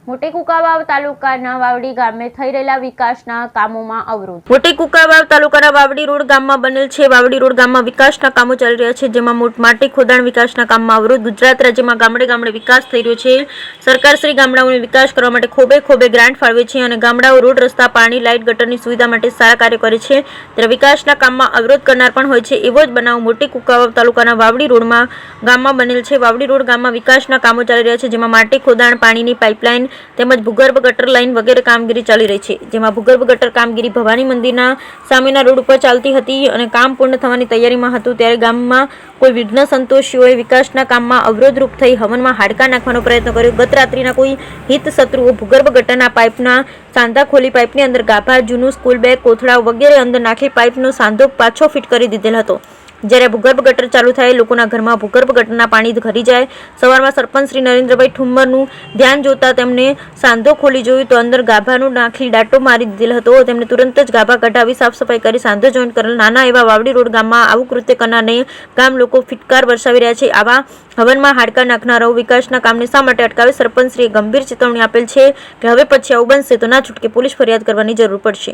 મોટી કુંકાવાવ તાલુકાના વાવડી ગામે થઈ રહેલા વિકાસના કામોમાં અવરોધ। મોટી કુંકાવાવ તાલુકાના વાવડી રોડ ગામમાં બનેલ છે। વાવડી રોડ ગામમાં વિકાસના કામો ચાલી રહ્યા છે, જેમાં માટી ખોદાણ વિકાસના કામમાં અવરોધ। ગુજરાત રાજ્યમાં ગામડે ગામડે વિકાસ થઈ રહ્યો છે। સરકાર શ્રી ગામડાઓનો વિકાસ કરવા માટે ખોબે ખોબે ગ્રાન્ટ ફાળવે છે અને ગામડાઓ રોડ, રસ્તા, પાણી, લાઇટ, ગટરની સુવિધા માટે સારા કાર્ય કરે છે, ત્યારે વિકાસના કામમાં અવરોધ કરનાર પણ હોય છે। એવો જ બનાવ મોટી કુંકાવાવ તાલુકાના વાવડી રોડમાં ગામમાં બનેલ છે। વાવડી રોડ ગામમાં વિકાસના કામો ચાલી રહ્યા છે, જેમાં માટી ખોદાણ, પાણીની પાઇપલાઇન તેમજ ભૂગર્ભ ગટર લાઇન વગેરે કામગીરી ચાલી રહી છે, જેમાં ભૂગર્ભ ગટર કામગીરી ભવાની મંદિરના સામેના રોડ ઉપર ચાલતી હતી અને કામ પૂર્ણ થવાની તૈયારીમાં હતું, ત્યારે ગામમાં કોઈ વિઘ્ન સંતોષીઓએ વિકાસના કામમાં અવરોધરૂપ થઈ હવનમાં હાડકા નાખવાનો પ્રયત્ન કર્યો। ગત રાત્રિના કોઈ હિત શત્રુઓ ભૂગર્ભ ગટરના પાઇપના સાંધા ખોલી પાઇપની અંદર ગાભા, જૂનું સ્કૂલ બેગ, કોથળાઓ વગેરે અંદર નાખી પાઇપનો સાંધો પાછો ફિટ કરી દીધેલ હતો। જ્યારે ભૂગર્ભ ગટર ચાલુ થાય લોકોના ઘરમાં ભૂગર્ભ ગટરના પાણી ઘરી જાય। સવારમાં સરપંચ શ્રી નરેન્દ્રભાઈ ઠુમ્મરનું ધ્યાન જોતા તેમને સાંધો ખોલી જોયું તો અંદર ગાભાનું નાખી દાટો મારી દીધેલ હતો। તેમણે તુરંત જ ગાભા કઢાવી સાફ સફાઈ કરી સાંધો જોઈન્ટ કરેલ। નાના એવા વાવડી રોડ ગામમાં આવું કૃત્ય કરનારને ગામ લોકો ફિટકાર વરસાવી રહ્યા છે। આવા હવનમાં હાડકા નાખનારાઓ વિકાસના કામને શા માટે અટકાવે? સરપંચશ્રીએ ગંભીર ચેતવણી આપેલ છે કે હવે પછી આવું બનશે તો ના છૂટકે પોલીસ ફરિયાદ કરવાની જરૂર પડશે।